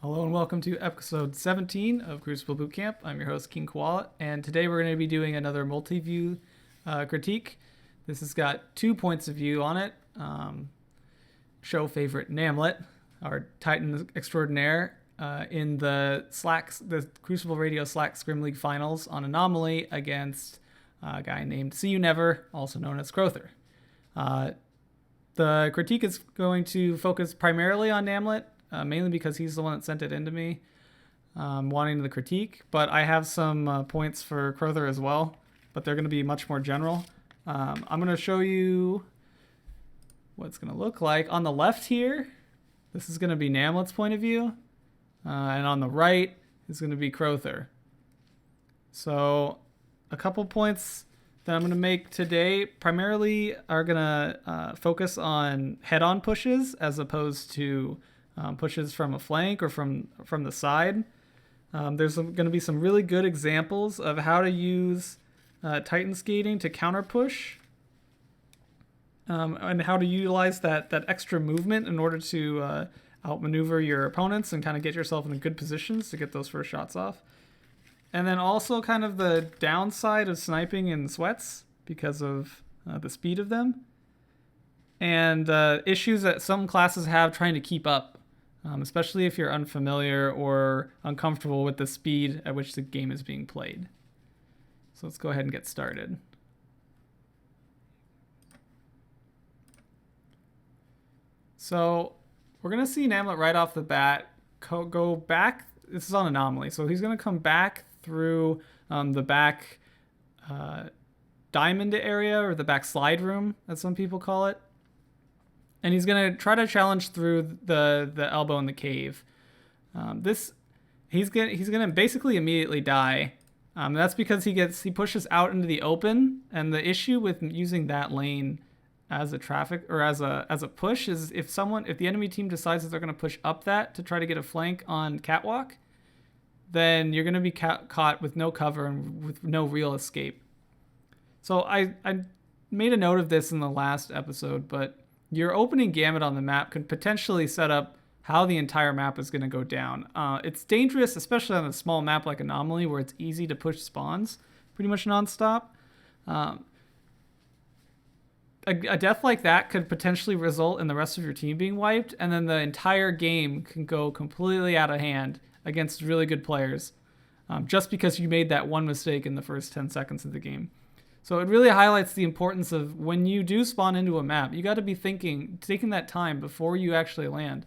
Hello and welcome to episode 17 of Crucible Bootcamp. I'm your host, King Koala, and today we're going to be doing another multi-view critique. This has got 2 points of view on it. Show favorite Namlet, our Titan extraordinaire, in the Crucible Radio Slack Scrim League finals on Anomaly against a guy named See You Never, also known as Crowther. The critique is going to focus primarily on Namlet, mainly because he's the one that sent it into me, wanting the critique. But I have some points for Crowther as well, but they're going to be much more general. I'm going to show you what it's going to look like. On the left here, this is going to be Namlet's point of view, and on the right is going to be Crowther. So a couple points that I'm going to make today primarily are going to focus on head-on pushes as opposed to pushes from a flank or from the side. There's going to be some really good examples of how to use Titan skating to counter push, and how to utilize that extra movement in order to outmaneuver your opponents and kind of get yourself in good positions to get those first shots off. And then also kind of the downside of sniping in sweats because of the speed of them. And issues that some classes have trying to keep up, especially if you're unfamiliar or uncomfortable with the speed at which the game is being played. So let's go ahead and get started. So we're going to see Namlet right off the bat go back. This is on Anomaly. So he's going to come back through the back diamond area, or the back slide room, as some people call it. And he's going to try to challenge through the elbow in the cave. He's going to basically immediately die. That's because he pushes out into the open, and the issue with using that lane as a traffic or as a push is if the enemy team decides that they're going to push up that to try to get a flank on catwalk, then you're going to be caught with no cover and with no real escape. So I made a note of this in the last episode, but your opening gamut on the map could potentially set up how the entire map is going to go down. It's dangerous, especially on a small map like Anomaly, where it's easy to push spawns pretty much nonstop. A death like that could potentially result in the rest of your team being wiped, and then the entire game can go completely out of hand against really good players, just because you made that one mistake in the first 10 seconds of the game. So it really highlights the importance of when you do spawn into a map, you got to be taking that time before you actually land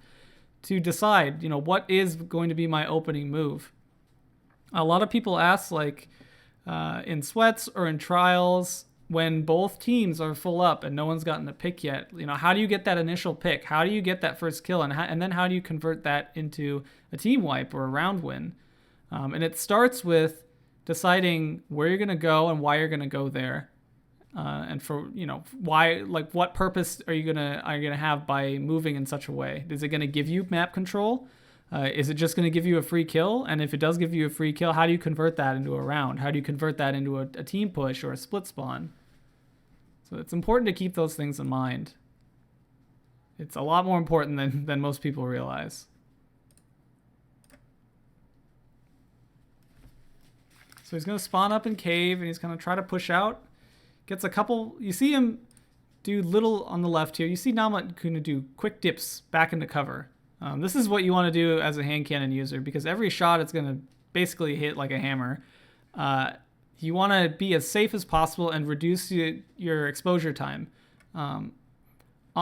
to decide, what is going to be my opening move. A lot of people ask, in sweats or in trials, when both teams are full up and no one's gotten a pick yet, how do you get that initial pick? How do you get that first kill? And then how do you convert that into a team wipe or a round win? And it starts with deciding where you're going to go and why you're going to go there. And for, why, what purpose are you going to have by moving in such a way? Is it going to give you map control? Is it just going to give you a free kill? And if it does give you a free kill, how do you convert that into a round? How do you convert that into a team push or a split spawn? So it's important to keep those things in mind. It's a lot more important than most people realize. So he's going to spawn up in cave, and he's going to try to push out. Gets a couple. You see him do little on the left here. You see Namlet going to do quick dips back into cover. This is what you want to do as a hand cannon user, because every shot it's going to basically hit like a hammer. You want to be as safe as possible and reduce your exposure time. On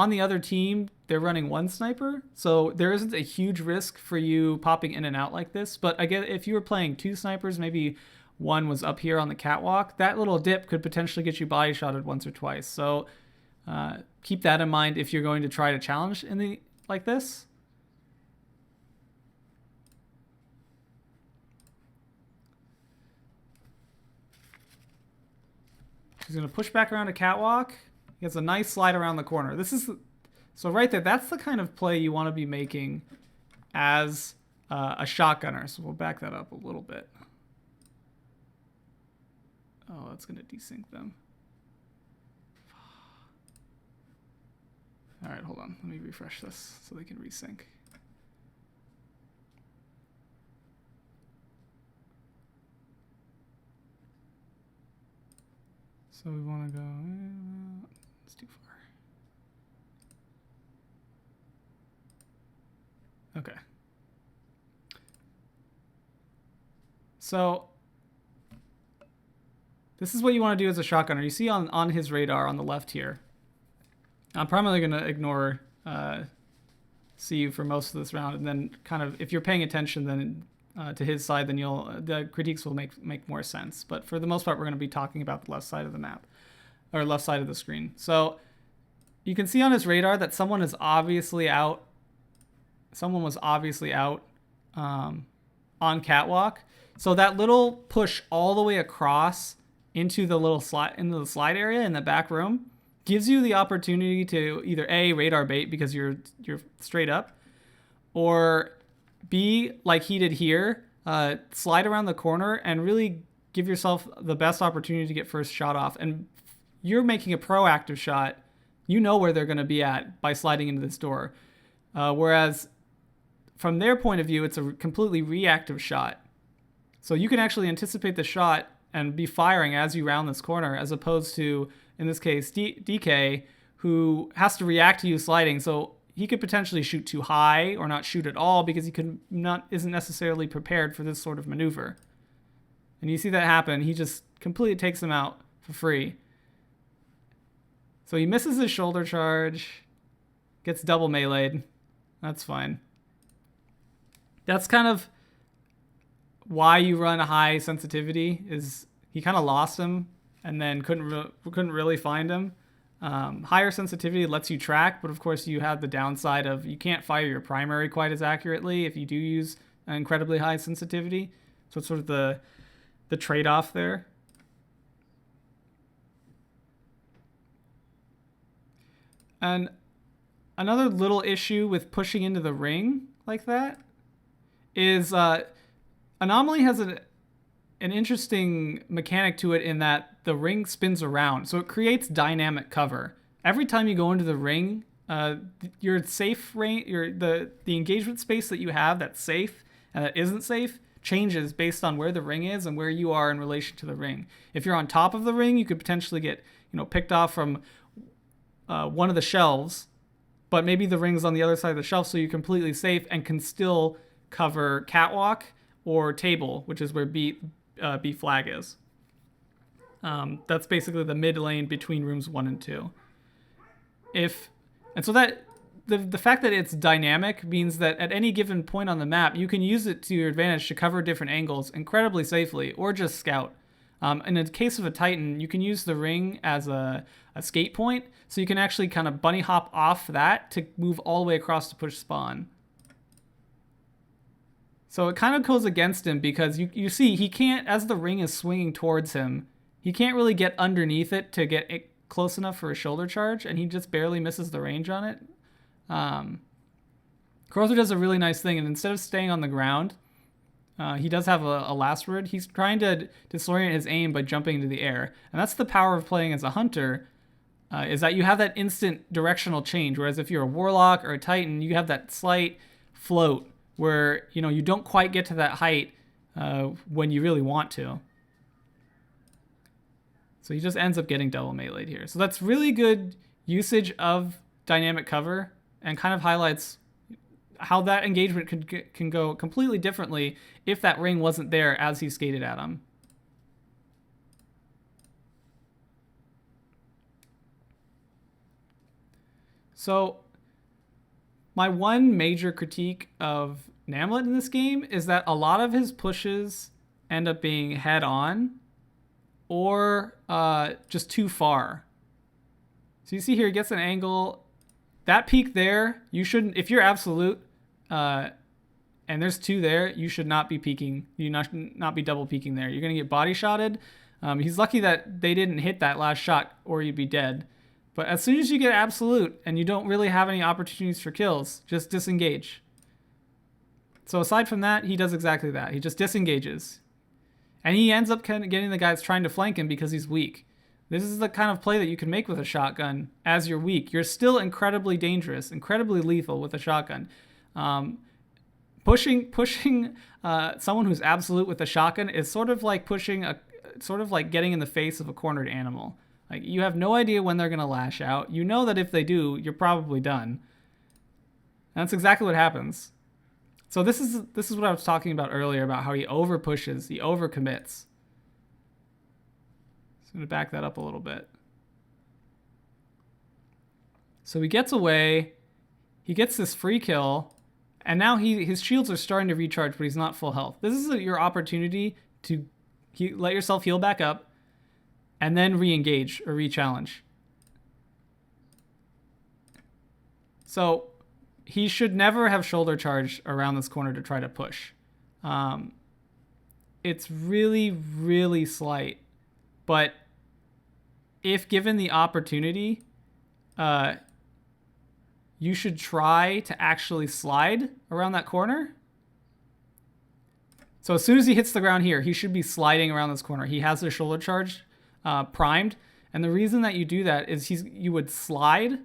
the other team, they're running one sniper, so there isn't a huge risk for you popping in and out like this. But again, if you were playing 2 snipers, maybe one was up here on the catwalk, that little dip could potentially get you body shotted once or twice. So keep that in mind if you're going to try to challenge like this. He's going to push back around a catwalk. He has a nice slide around the corner. So right there, that's the kind of play you want to be making as a shotgunner. So we'll back that up a little bit. Oh, that's going to desync them. All right, hold on. Let me refresh this so they can resync. So we want to go, it's too far. Okay. So this is what you want to do as a shotgunner. You see on his radar on the left here. I'm primarily going to ignore C for most of this round, and then kind of, if you're paying attention then to his side, then the critiques will make more sense. But for the most part, we're going to be talking about the left side of the map, or left side of the screen. So you can see on his radar that someone is obviously out. Someone was obviously out on catwalk. So that little push all the way across into the little slide area in the back room gives you the opportunity to either A, radar bait because you're straight up, or B, like he did here, slide around the corner and really give yourself the best opportunity to get first shot off. And you're making a proactive shot. You know where they're going to be at by sliding into this door. Whereas from their point of view, it's a completely reactive shot. So you can actually anticipate the shot and be firing as you round this corner, as opposed to, in this case, DK, who has to react to you sliding. So he could potentially shoot too high or not shoot at all because he isn't necessarily prepared for this sort of maneuver. And you see that happen. He just completely takes him out for free. So he misses his shoulder charge, gets double meleeed. That's fine. That's kind of why you run a high sensitivity, is he kind of lost him and then couldn't really find him. Higher sensitivity lets you track, but of course you have the downside of you can't fire your primary quite as accurately if you do use an incredibly high sensitivity. So it's sort of the trade-off there. And another little issue with pushing into the ring like that is Anomaly has an interesting mechanic to it in that the ring spins around. So it creates dynamic cover. Every time you go into the ring, your safe range, the engagement space that you have that's safe and that isn't safe changes based on where the ring is and where you are in relation to the ring. If you're on top of the ring, you could potentially get picked off from one of the shelves, but maybe the ring's on the other side of the shelf, so you're completely safe and can still cover catwalk or table, which is where B flag is. That's basically the mid lane between rooms 1 and 2. So that the fact that it's dynamic means that at any given point on the map, you can use it to your advantage to cover different angles incredibly safely, or just scout. In the case of a Titan, you can use the ring as a skate point, so you can actually kind of bunny hop off that to move all the way across to push spawn. So it kind of goes against him because you see he can't, as the ring is swinging towards him, he can't really get underneath it to get it close enough for a shoulder charge, and he just barely misses the range on it. Crowther does a really nice thing, and instead of staying on the ground, he does have a last word. He's trying to disorient his aim by jumping into the air. And that's the power of playing as a hunter, is that you have that instant directional change, whereas if you're a warlock or a titan, you have that slight float where you don't quite get to that height when you really want to. So he just ends up getting double meleeed here. So that's really good usage of dynamic cover and kind of highlights how that engagement can go completely differently if that ring wasn't there as he skated at him. So my one major critique of Namlet in this game is that a lot of his pushes end up being head on or just too far. So you see here, he gets an angle. That peak there, you shouldn't, if you're absolute, and there's 2 there, you should not be peeking. You not be double peeking there. You're going to get body shotted. He's lucky that they didn't hit that last shot or you'd be dead. But as soon as you get absolute and you don't really have any opportunities for kills, just disengage. So aside from that, he does exactly that. He just disengages. And he ends up getting the guys trying to flank him because he's weak. This is the kind of play that you can make with a shotgun as you're weak. You're still incredibly dangerous, incredibly lethal with a shotgun. Pushing someone who's absolute with a shotgun is sort of like getting in the face of a cornered animal. Like, you have no idea when they're going to lash out. You know that if they do, you're probably done. And that's exactly what happens. So this is what I was talking about earlier about how he over pushes, he over commits. So I'm going to back that up a little bit. So he gets away, he gets this free kill, and now his shields are starting to recharge, but he's not full health. This is your opportunity to let yourself heal back up, and then re-engage or re-challenge. So he should never have shoulder charge around this corner to try to push. It's really, really slight. But if given the opportunity, you should try to actually slide around that corner. So as soon as he hits the ground here, he should be sliding around this corner. He has the shoulder charge primed. And the reason that you do that is you would slide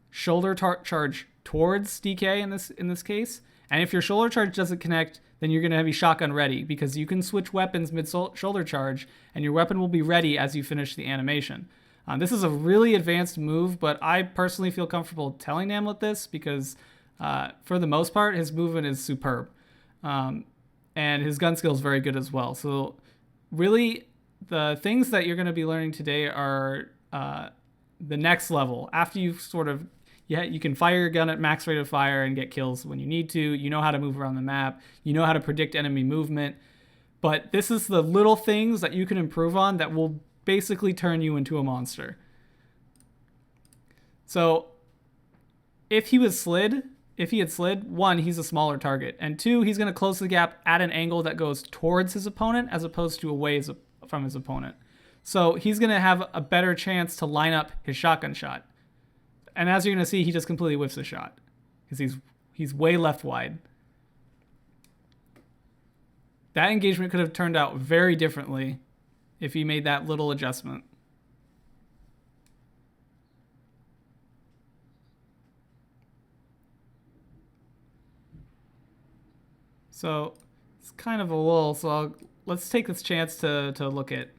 shoulder charge towards DK in this case. And if your shoulder charge doesn't connect, then you're going to have your shotgun ready, because you can switch weapons mid shoulder charge and your weapon will be ready as you finish the animation. This is a really advanced move, but I personally feel comfortable telling Namlet this because for the most part, his movement is superb. And his gun skill is very good as well. So really, the things that you're going to be learning today are the next level. After you've sort of, you can fire your gun at max rate of fire and get kills when you need to. You know how to move around the map. You know how to predict enemy movement. But this is the little things that you can improve on that will basically turn you into a monster. So if he had slid, one, he's a smaller target, and two, he's going to close the gap at an angle that goes towards his opponent as opposed to away from his opponent. So he's going to have a better chance to line up his shotgun shot. And as you're going to see, he just completely whiffs the shot because he's way left wide. That engagement could have turned out very differently if he made that little adjustment. So it's kind of a lull. So let's take this chance to look at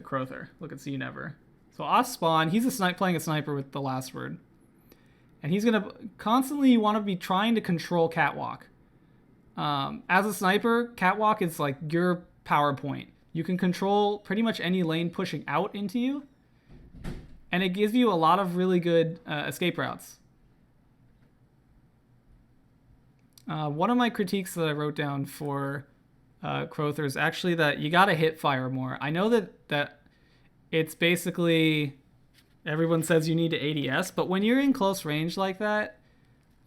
Crowther. Look at See You Never. So off spawn, he's playing a sniper with the last word, and he's gonna constantly want to be trying to control catwalk. As a sniper, catwalk is like your power point. You can control pretty much any lane pushing out into you, and it gives you a lot of really good escape routes. One of my critiques that I wrote down for Crowther is actually that you gotta hit fire more. I know that it's basically everyone says you need to ADS, but when you're in close range like that,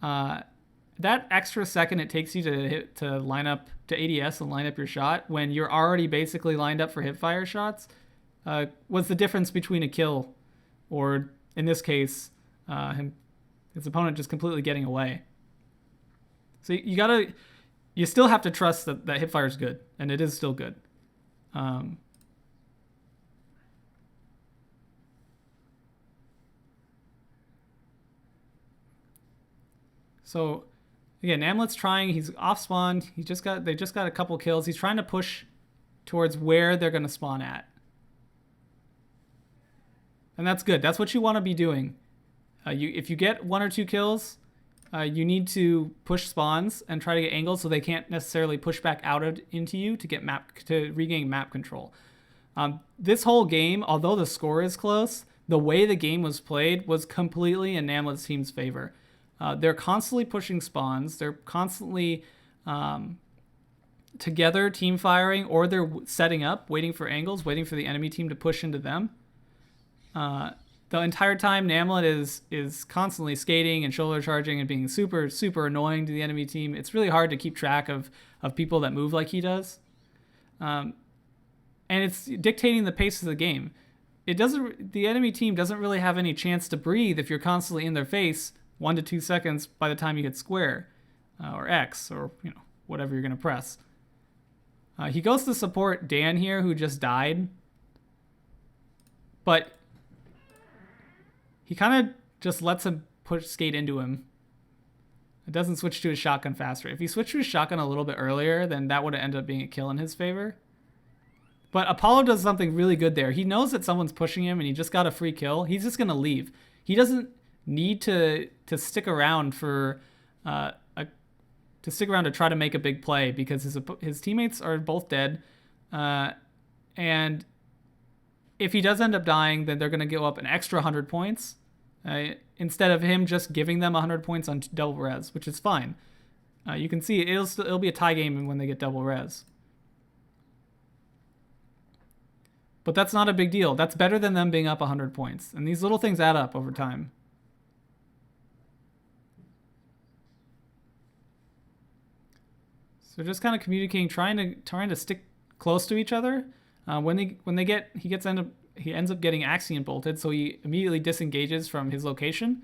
that extra second it takes you to line up to ADS and line up your shot when you're already basically lined up for hipfire shots was the difference between a kill or, in this case, his opponent just completely getting away. So you still have to trust that hipfire is good, and it is still good. So again, Namlet's trying. He's off spawn. They just got a couple kills. He's trying to push towards where they're going to spawn at, and that's good. That's what you want to be doing. If you get 1 or 2 kills, you need to push spawns and try to get angles so they can't necessarily push back out into you to regain map control. This whole game, although the score is close, the way the game was played was completely in Namlet's team's favor. They're constantly pushing spawns. They're constantly together team firing, or they're setting up, waiting for angles, waiting for the enemy team to push into them. The entire time, Namlet is constantly skating and shoulder charging and being super, super annoying to the enemy team. It's really hard to keep track of people that move like he does. And it's dictating the pace of the game. The enemy team doesn't really have any chance to breathe if you're constantly in their face 1 to 2 seconds by the time you hit square or X or whatever you're going to press. He goes to support Dan here, who just died. But he kind of just lets him skate into him. It doesn't switch to his shotgun faster. If he switched to his shotgun a little bit earlier, then that would have ended up being a kill in his favor. But Apollo does something really good there. He knows that someone's pushing him and he just got a free kill. He's just going to leave. He doesn't need to stick around for to stick around to try to make a big play because his teammates are both dead. And if he does end up dying, then they're going to give up an extra 100 points instead of him just giving them 100 points on double res, which is fine. You can see it'll be a tie game when they get double res. But that's not a big deal. That's better than them being up 100 points. And these little things add up over time. So just kind of communicating, trying to stick close to each other. He ends up getting Axion bolted, so he immediately disengages from his location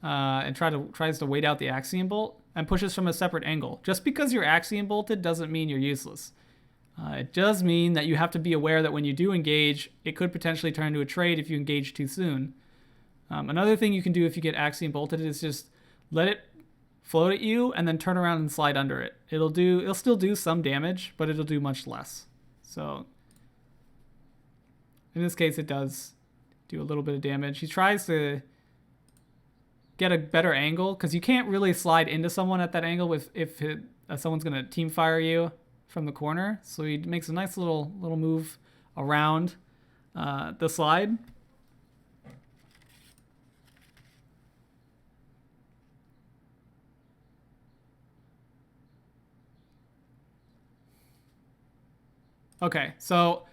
and tries to wait out the Axion bolt and pushes from a separate angle. Just because you're Axion bolted doesn't mean you're useless. It does mean that you have to be aware that when you do engage, it could potentially turn into a trade if you engage too soon. Another thing you can do if you get Axion bolted is just let it float at you and then turn around and slide under it. It'll still do some damage, but it'll do much less. So in this case, it does do a little bit of damage. He tries to get a better angle because you can't really slide into someone at that angle if someone's going to team fire you from the corner. So he makes a nice little move around the slide. Okay, so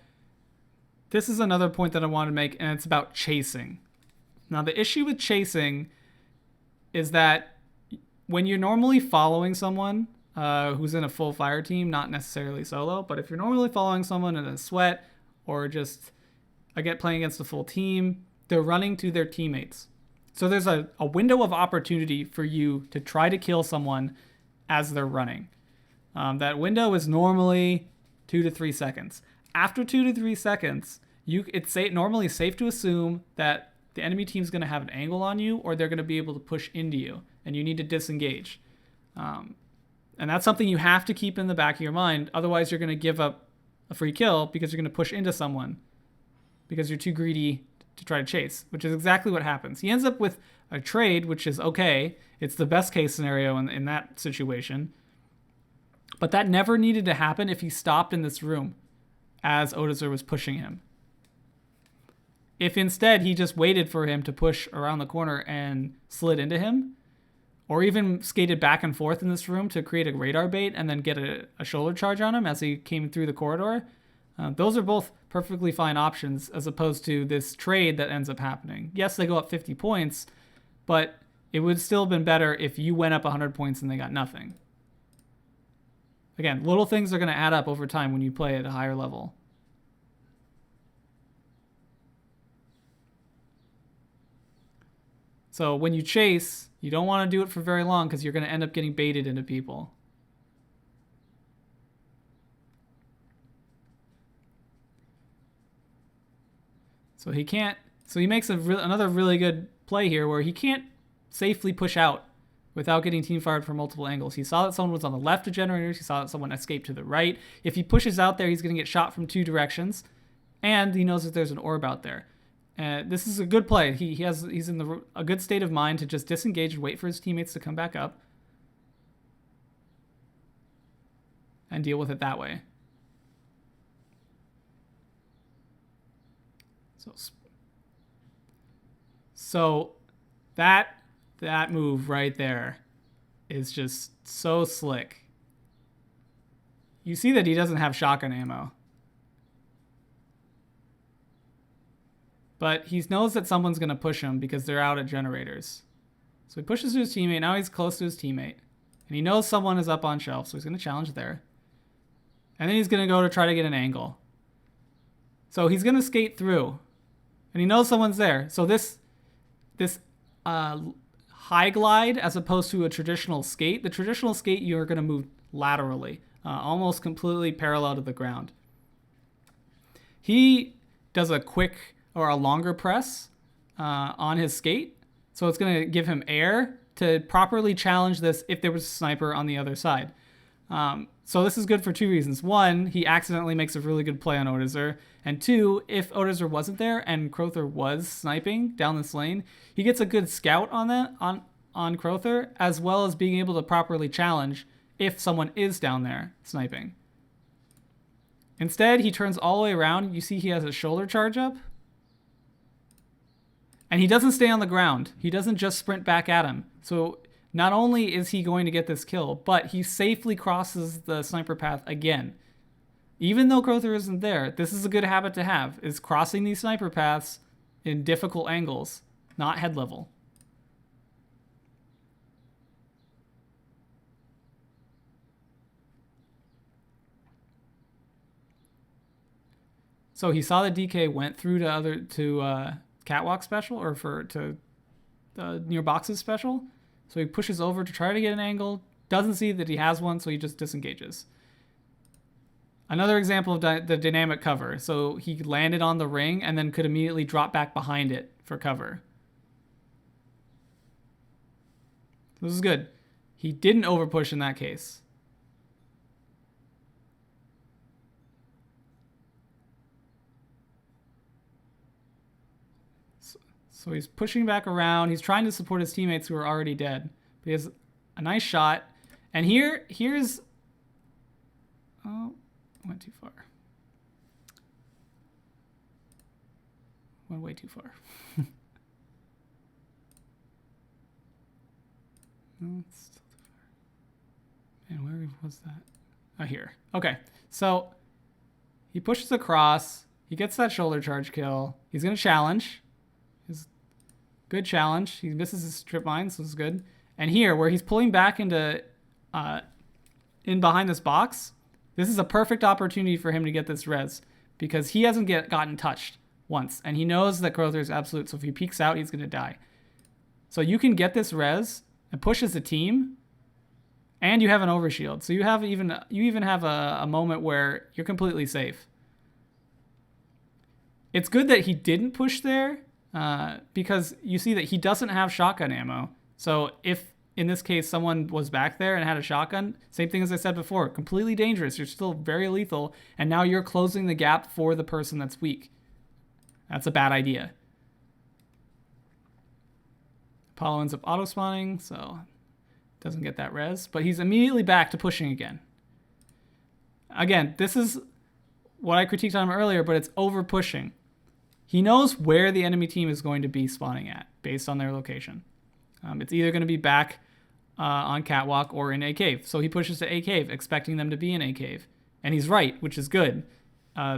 this is another point that I want to make, and it's about chasing. Now, the issue with chasing is that when you're normally following someone who's in a full fire team, not necessarily solo, but if you're normally following someone in a sweat or just playing against a full team, they're running to their teammates. So there's a window of opportunity for you to try to kill someone as they're running. That window is normally 2 to 3 seconds. After 2 to 3 seconds, it's normally safe to assume that the enemy team's going to have an angle on you, or they're going to be able to push into you, and you need to disengage. And that's something you have to keep in the back of your mind. Otherwise, you're going to give up a free kill because you're going to push into someone because you're too greedy to try to chase, which is exactly what happens. He ends up with a trade, which is okay. It's the best case scenario in that situation. But that never needed to happen if he stopped in this room as Odozer was pushing him. If instead he just waited for him to push around the corner and slid into him, or even skated back and forth in this room to create a radar bait and then get a shoulder charge on him as he came through the corridor, those are both perfectly fine options as opposed to this trade that ends up happening. Yes, they go up 50 points, but it would still have been better if you went up 100 points and they got nothing. Again, little things are going to add up over time when you play at a higher level. So when you chase, you don't want to do it for very long because you're going to end up getting baited into people. So he makes another really good play here where he can't safely push out without getting team fired from multiple angles. He saw that someone was on the left of generators. He saw that someone escaped to the right. If he pushes out there, he's going to get shot from 2 directions. And he knows that there's an orb out there. This is a good play. He's in a good state of mind to just disengage and wait for his teammates to come back up. And deal with it that way. So that move right there is just so slick. You see that he doesn't have shotgun ammo. But he knows that someone's going to push him because they're out at generators. So he pushes to his teammate. Now he's close to his teammate. And he knows someone is up on shelf, so he's going to challenge there. And then he's going to go to try to get an angle. So he's going to skate through. And he knows someone's there. So this high glide as opposed to a traditional skate. The traditional skate, you're going to move laterally, almost completely parallel to the ground. He does a quick or a longer press on his skate. So it's going to give him air to properly challenge this if there was a sniper on the other side. So this is good for two reasons. One, he accidentally makes a really good play on Odozer. And two, if Odozer wasn't there and Crowther was sniping down this lane, he gets a good scout on that on Crowther, as well as being able to properly challenge if someone is down there sniping. Instead, he turns all the way around. You see he has a shoulder charge up. And he doesn't stay on the ground. He doesn't just sprint back at him. So not only is he going to get this kill, but he safely crosses the sniper path again. Even though Crowther isn't there, this is a good habit to have, is crossing these sniper paths in difficult angles, not head level. So he saw the DK went through to catwalk special, or to near boxes special. So he pushes over to try to get an angle, doesn't see that he has one, so he just disengages. Another example of the dynamic cover. So he landed on the ring and then could immediately drop back behind it for cover. This is good. He didn't overpush in that case. So he's pushing back around. He's trying to support his teammates who are already dead. But he has a nice shot. And here's... Oh, went too far. Went way too far. No, it's still too far. Man, where was that? Oh, here. Okay. So he pushes across. He gets that shoulder charge kill. He's going to challenge. Good challenge. He misses his trip mine, so this is good. And here, where he's pulling back into in behind this box, this is a perfect opportunity for him to get this res, because he hasn't gotten touched once, and he knows that Crowther is absolute, so if he peeks out, he's going to die. So you can get this res and push as a team, and you have an overshield. So you even have a moment where you're completely safe. It's good that he didn't push there, because you see that he doesn't have shotgun ammo. So if, in this case, someone was back there and had a shotgun, same thing as I said before, completely dangerous. You're still very lethal, and now you're closing the gap for the person that's weak. That's a bad idea. Apollo ends up auto-spawning, so doesn't get that res, but he's immediately back to pushing again. Again, this is what I critiqued on him earlier, but it's over-pushing. He knows where the enemy team is going to be spawning at based on their location. It's either going to be back on catwalk or in a cave. So he pushes to a cave, expecting them to be in a cave. And he's right, which is good.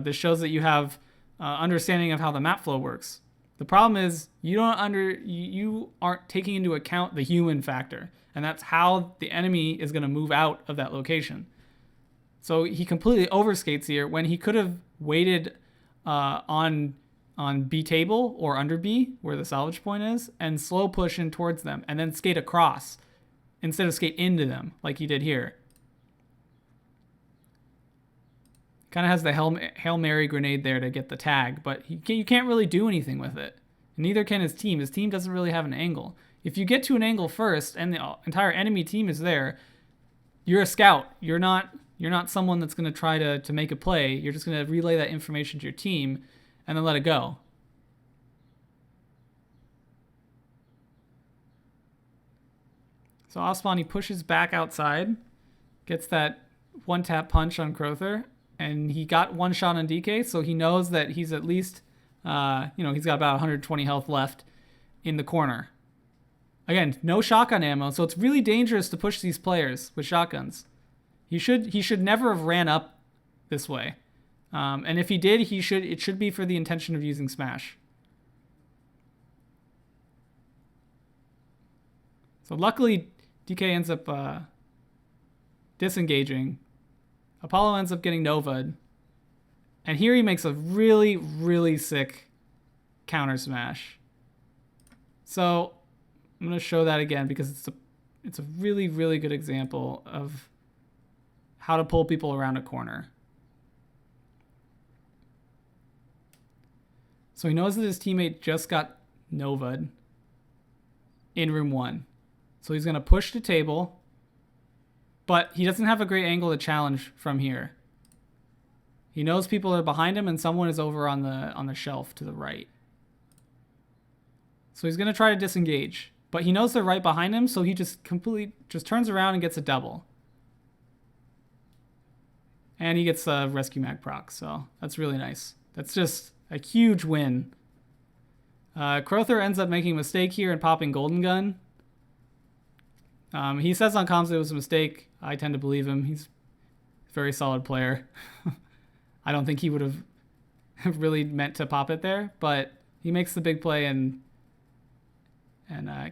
This shows that you have understanding of how the map flow works. The problem is you aren't taking into account the human factor. And that's how the enemy is going to move out of that location. So he completely overskates here when he could have waited on B table or under B, where the salvage point is, and slow push in towards them, and then skate across instead of skate into them like he did here. Kind of has the Hail Mary grenade there to get the tag, but you can't really do anything with it. Neither can his team. His team doesn't really have an angle. If you get to an angle first and the entire enemy team is there, you're a scout. You're not someone that's going to try to make a play. You're just going to relay that information to your team and then let it go. So Osman, he pushes back outside, gets that one-tap punch on Crowther, and he got one shot on DK, so he knows that he's at least, he's got about 120 health left in the corner. Again, no shotgun ammo, so it's really dangerous to push these players with shotguns. He should never have ran up this way. And if he did, it should be for the intention of using Smash. So luckily, DK ends up disengaging. Apollo ends up getting Nova'd. And here he makes a really, really sick counter smash. So I'm going to show that again because it's a really, really good example of how to pull people around a corner. So he knows that his teammate just got Nova'd in room 1. So he's going to push the table. But he doesn't have a great angle to challenge from here. He knows people are behind him and someone is over on the shelf to the right. So he's going to try to disengage. But he knows they're right behind him, so he just completely turns around and gets a double. And he gets a rescue mag proc, so that's really nice. That's just a huge win. Crowther ends up making a mistake here and popping Golden Gun. He says on comms it was a mistake. I tend to believe him. He's a very solid player. I don't think he would have really meant to pop it there, but he makes the big play and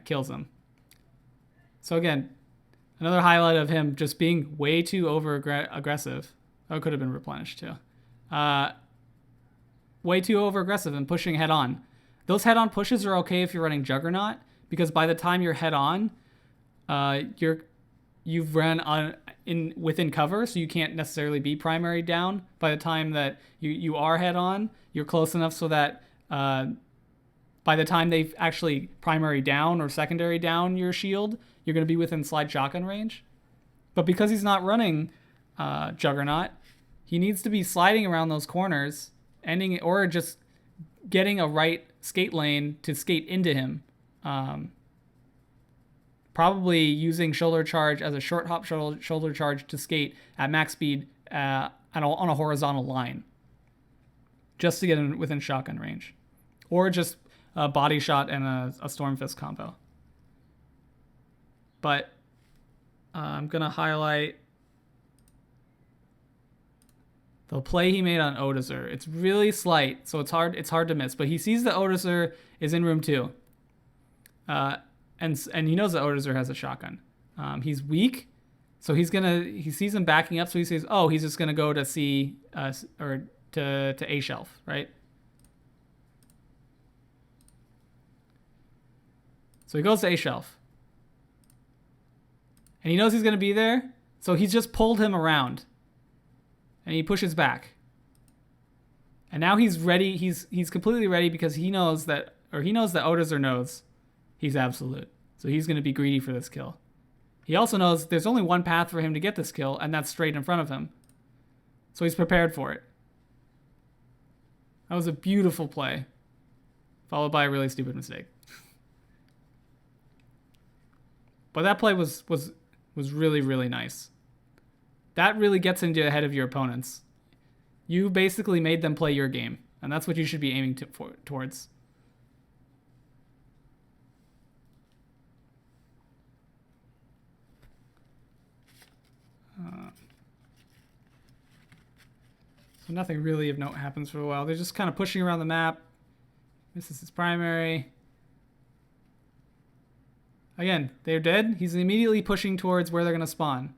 kills him. So again, another highlight of him just being way too aggressive. Oh, it could have been replenished too. Way too over aggressive and pushing head on. Those head on pushes are okay if you're running Juggernaut, because by the time you're head on, you've run within cover, so you can't necessarily be primary down. By the time that you are head on, you're close enough so that by the time they've actually primary down or secondary down your shield, you're going to be within slide shotgun range. But because he's not running Juggernaut, he needs to be sliding around those corners, ending or just getting a right skate lane to skate into him. Probably using shoulder charge as a short hop shoulder charge to skate at max speed on a horizontal line, just to get in within shotgun range, or just a body shot and a storm fist combo. But I'm gonna highlight the play he made on Odozer. It's really slight, so it's hard to miss. But he sees that Odozer is in room 2. And he knows that Odozer has a shotgun. He's weak, so he sees him backing up, so he says, oh, he's just gonna go to C or to A shelf, right? So he goes to A shelf. And he knows he's gonna be there, so he's just pulled him around. And he pushes back. And now he's ready, he's completely ready, because he knows that Odozer knows he's absolute. So he's going to be greedy for this kill. He also knows there's only one path for him to get this kill, and that's straight in front of him. So he's prepared for it. That was a beautiful play, followed by a really stupid mistake. But that play was really, really nice. That really gets into the head of your opponents. You basically made them play your game, and that's what you should be aiming towards. So nothing really of note happens for a while. They're just kind of pushing around the map. This is his primary. Again, they're dead. He's immediately pushing towards where they're going to spawn.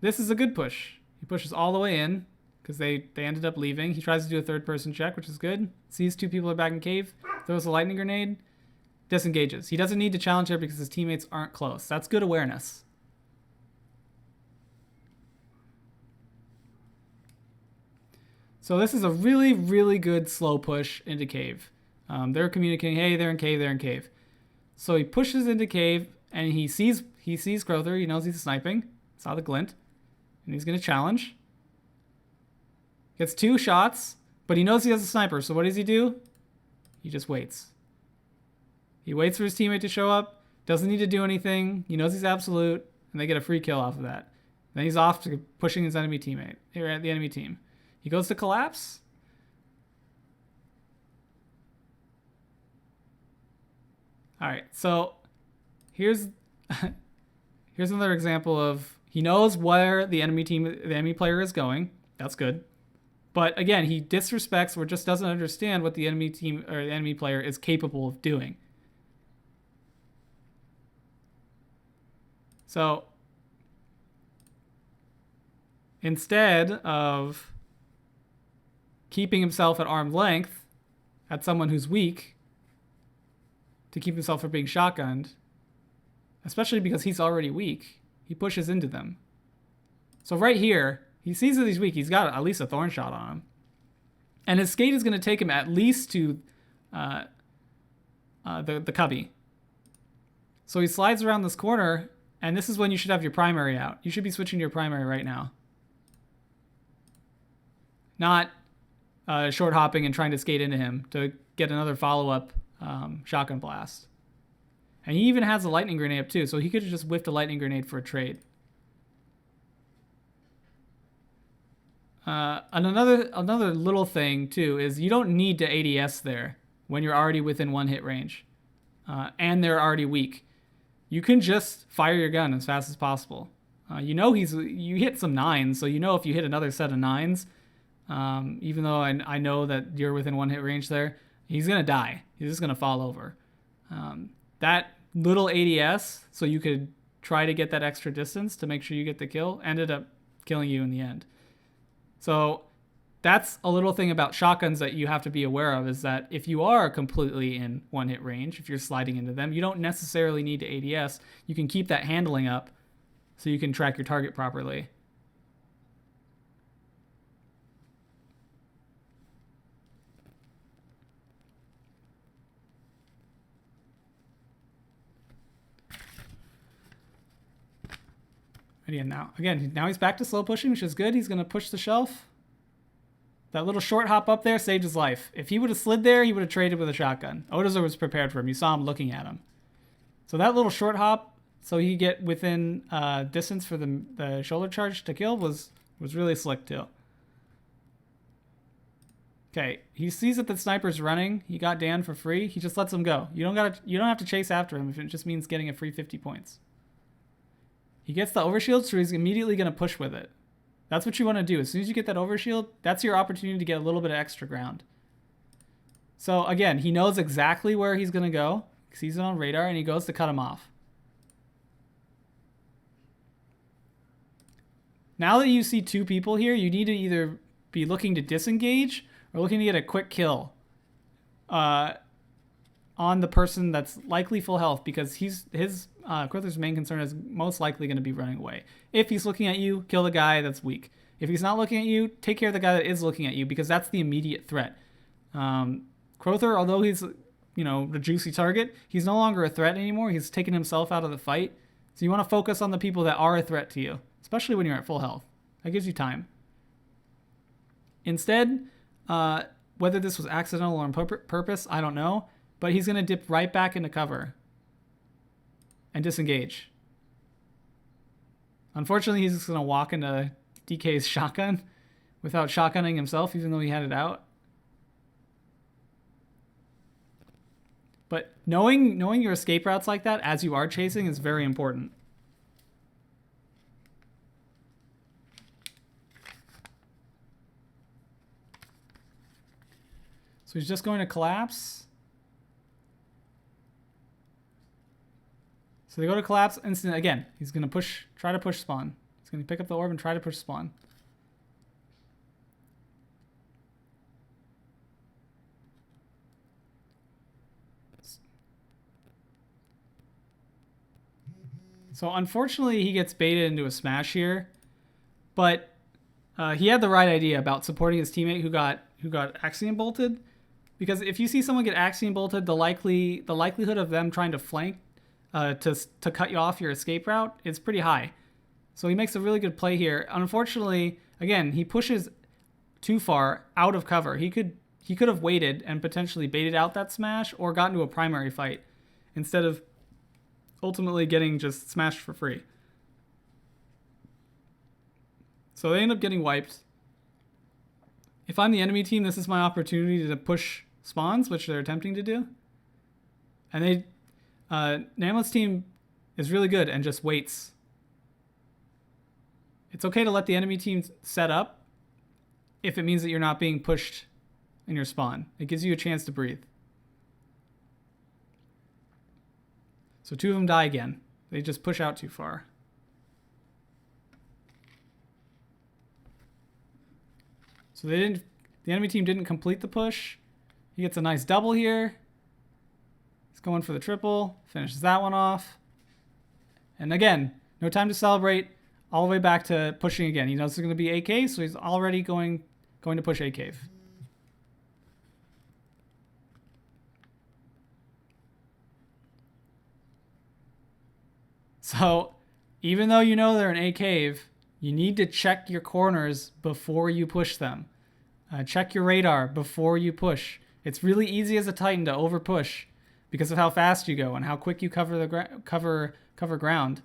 This is a good push. He pushes all the way in because they ended up leaving. He tries to do a third-person check, which is good. Sees 2 people are back in cave. Throws a lightning grenade. Disengages. He doesn't need to challenge her because his teammates aren't close. That's good awareness. So this is a really, really good slow push into cave. They're communicating, hey, they're in cave. So he pushes into cave, and he sees Crowther. He knows he's sniping. Saw the glint. And he's going to challenge. Gets 2 shots, but he knows he has a sniper. So what does he do? He just waits. He waits for his teammate to show up. Doesn't need to do anything. He knows he's absolute, and they get a free kill off of that. Then he's off to pushing his enemy teammate. Here at the enemy team. He goes to collapse. All right, so here's another example of he knows where the enemy player is going. That's good. But again, he disrespects or just doesn't understand what the enemy team or the enemy player is capable of doing. So instead of keeping himself at arm's length at someone who's weak to keep himself from being shotgunned, especially because he's already weak, he pushes into them. So right here, he sees that he's weak. He's got at least a thorn shot on him. And his skate is going to take him at least to the cubby. So he slides around this corner And this is when you should have your primary out. You should be switching to your primary right now. Not short hopping and trying to skate into him to get another follow-up shotgun blast. And he even has a lightning grenade up too, so he could have just whiffed a lightning grenade for a trade. And another little thing too is you don't need to ADS there when you're already within 1 hit range, and they're already weak. You can just fire your gun as fast as possible. You hit some 9s, so you know if you hit another set of 9s, even though I know that you're within 1 hit range there, he's gonna die. He's just gonna fall over. That little ADS, so you could try to get that extra distance to make sure you get the kill, ended up killing you in the end. So that's a little thing about shotguns that you have to be aware of, is that if you are completely in 1 hit range, if you're sliding into them, you don't necessarily need to ADS. You can keep that handling up so you can track your target properly. And now he's back to slow pushing, which is good. He's going to push the shelf. That little short hop up there saved his life. If he would have slid there, he would have traded with a shotgun. Odozer was prepared for him. You saw him looking at him. So that little short hop, so he get within distance for the shoulder charge to kill, was really slick too. Okay, he sees that the sniper's running. He got Dan for free. He just lets him go. You don't have to chase after him if it just means getting a free 50 points. He gets the overshield, so he's immediately going to push with it. That's what you want to do. As soon as you get that overshield, that's your opportunity to get a little bit of extra ground. So again, he knows exactly where he's going to go. He sees it on radar, and he goes to cut him off. Now that you see 2 people here, you need to either be looking to disengage or looking to get a quick kill on the person that's likely full health, because Crowther's main concern is most likely going to be running away. If he's looking at you, kill the guy that's weak. If he's not looking at you, take care of the guy that is looking at you, because that's the immediate threat. Crowther, although he's the juicy target, he's no longer a threat anymore. He's taken himself out of the fight. So you want to focus on the people that are a threat to you, especially when you're at full health. That gives you time. Instead, whether this was accidental or on purpose, I don't know, but he's going to dip right back into cover and disengage. Unfortunately, he's just going to walk into DK's shotgun without shotgunning himself, even though he had it out. But knowing your escape routes like that as you are chasing is very important. So he's just going to collapse. So they go to collapse instant again. He's going to try to push spawn. He's going to pick up the orb and try to push spawn. So unfortunately, he gets baited into a smash here, but he had the right idea about supporting his teammate who got axiom bolted, because if you see someone get axiom bolted, the likelihood of them trying to flank to cut you off your escape route is pretty high. So he makes a really good play here. Unfortunately, again, he pushes too far out of cover. He could have waited and potentially baited out that smash or gotten to a primary fight instead of ultimately getting just smashed for free. So they end up getting wiped. If I'm the enemy team, this is my opportunity to push spawns, which they're attempting to do. And Namlet's team is really good and just waits. It's okay to let the enemy team set up if it means that you're not being pushed in your spawn. It gives you a chance to breathe. So 2 of them die again. They just push out too far. So the enemy team didn't complete the push. He gets a nice double here. He's going for the triple. Finishes that one off. And again, no time to celebrate. All the way back to pushing again. He knows it's going to be AK, so he's already going to push A cave. So Even though you know they're in A cave, you need to check your corners before you push them. Check your radar before you push. It's really easy as a Titan to over push because of how fast you go and how quick you cover the cover ground.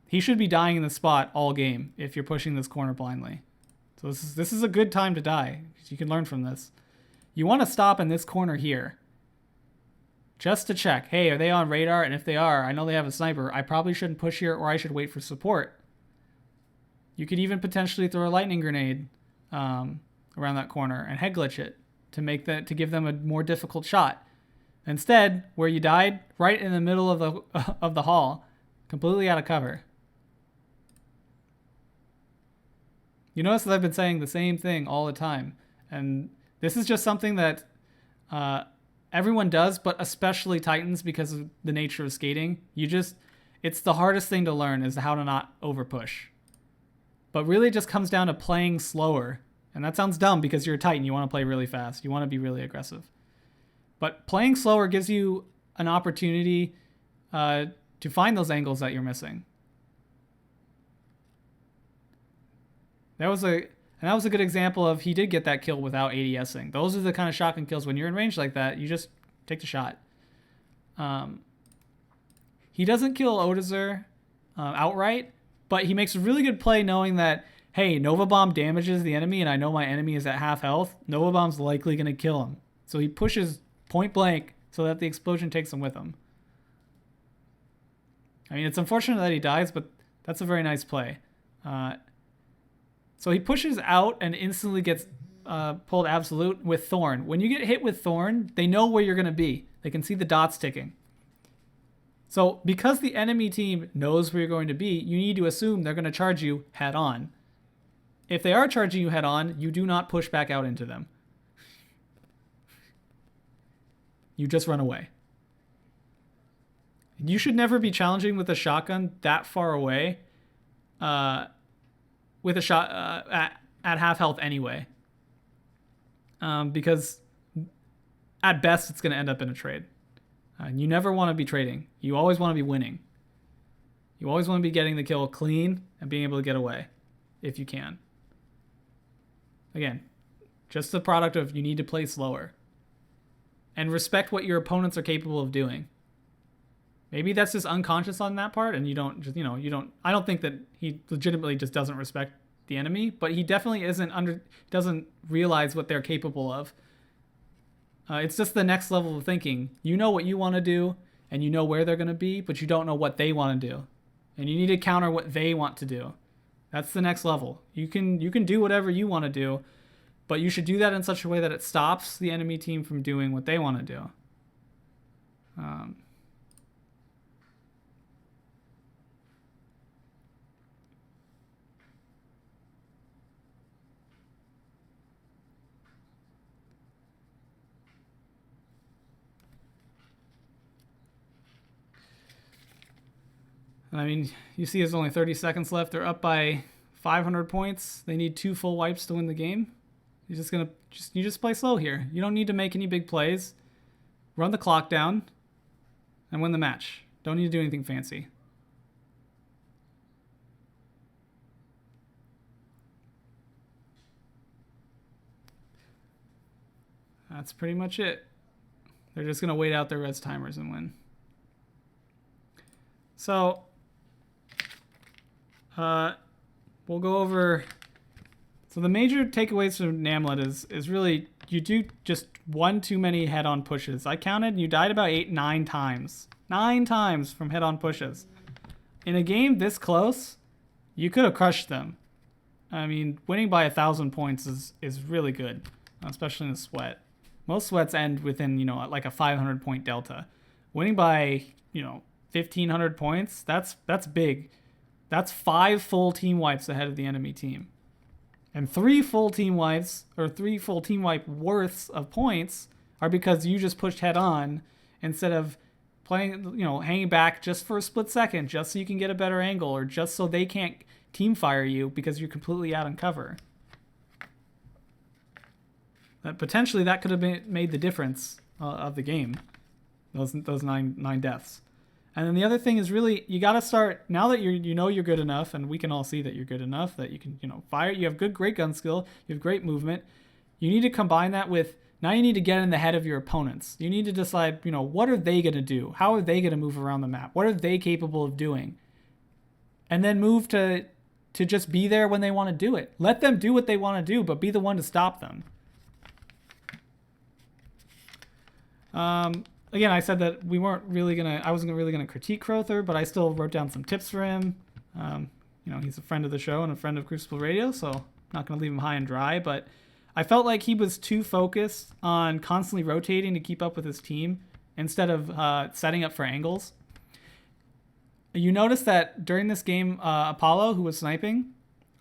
He should be dying in the spot all game if you're pushing this corner blindly. So this is a good time to die. You can learn from this. You want to stop in this corner here. Just to check, hey, are they on radar? And if they are, I know they have a sniper. I probably shouldn't push here, or I should wait for support. You could even potentially throw a lightning grenade around that corner and head glitch it to give them a more difficult shot. Instead, where you died, right in the middle of the hall, completely out of cover. You notice that I've been saying the same thing all the time, and this is just something that everyone does, but especially Titans because of the nature of skating. It's the hardest thing to learn is how to not over push. But really it just comes down to playing slower. And that sounds dumb because you're a Titan. You want to play really fast. You want to be really aggressive. But playing slower gives you an opportunity to find those angles that you're missing. That was a good example of he did get that kill without ADSing. Those are the kind of shotgun kills when you're in range like that, you just take the shot. He doesn't kill Odozer outright, but he makes a really good play knowing that, hey, Nova Bomb damages the enemy and I know my enemy is at half health. Nova Bomb's likely going to kill him. So he pushes point blank so that the explosion takes him with him. I mean, it's unfortunate that he dies, but that's a very nice play. So he pushes out and instantly gets pulled absolute with Thorn. When you get hit with Thorn, they know where you're going to be. They can see the dots ticking. So because the enemy team knows where you're going to be, you need to assume they're going to charge you head on. If they are charging you head on, you do not push back out into them. You just run away. You should never be challenging with a shotgun that far away with a shot at half health anyway. Because at best, it's going to end up in a trade. You never want to be trading. You always want to be winning. You always want to be getting the kill clean and being able to get away if you can. Again, just the product of you need to play slower. And respect what your opponents are capable of doing. Maybe that's just unconscious on that part, and you don't. I don't think that he legitimately just doesn't respect the enemy, but he definitely doesn't realize what they're capable of. It's just the next level of thinking. You know what you want to do, and you know where they're going to be, but you don't know what they want to do, and you need to counter what they want to do. That's the next level. You can do whatever you want to do, but you should do that in such a way that it stops the enemy team from doing what they want to do. I mean, you see there's only 30 seconds left. They're up by 500 points. They need 2 full wipes to win the game. You just play slow here. You don't need to make any big plays. Run the clock down and win the match. Don't need to do anything fancy. That's pretty much it. They're just going to wait out their res timers and win. So, we'll go over. So the major takeaways from Namlet is really you do just one too many head-on pushes. I counted, you died about 9 times. 9 times from head-on pushes. In a game this close, you could have crushed them. I mean, winning by 1,000 points is really good, especially in a sweat. Most sweats end within, like a 500 point delta. Winning by, 1,500 points, that's big. That's 5 full team wipes ahead of the enemy team. And 3 full team wipes, or 3 full team wipe worths of points are because you just pushed head on instead of playing, hanging back just for a split second, just so you can get a better angle, or just so they can't team fire you because you're completely out on cover. Potentially that could have made the difference of the game, those nine deaths. And then the other thing is really you got to start now that you know you're good enough, and we can all see that you're good enough that you can fire. You have great gun skill. You have great movement. You need to combine that with now you need to get in the head of your opponents. You need to decide what are they going to do? How are they going to move around the map? What are they capable of doing? And then move to just be there when they want to do it. Let them do what they want to do, but be the one to stop them. Again, I said that I wasn't really gonna critique Crowther, but I still wrote down some tips for him. He's a friend of the show and a friend of Crucible Radio, so I'm not gonna leave him high and dry. But I felt like he was too focused on constantly rotating to keep up with his team instead of setting up for angles. You notice that during this game, Apollo, who was sniping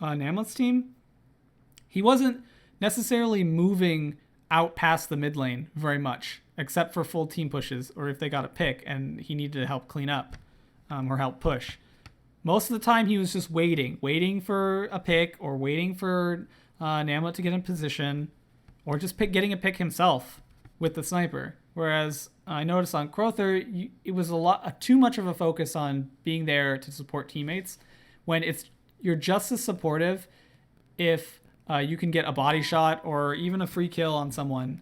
Namlet's team, he wasn't necessarily moving out past the mid lane very much, except for full team pushes or if they got a pick and he needed to help clean up or help push. Most of the time he was just waiting for a pick or waiting for Namlet to get in position or just getting a pick himself with the sniper. Whereas I noticed on Crowther, it was too much of a focus on being there to support teammates when you're just as supportive if you can get a body shot or even a free kill on someone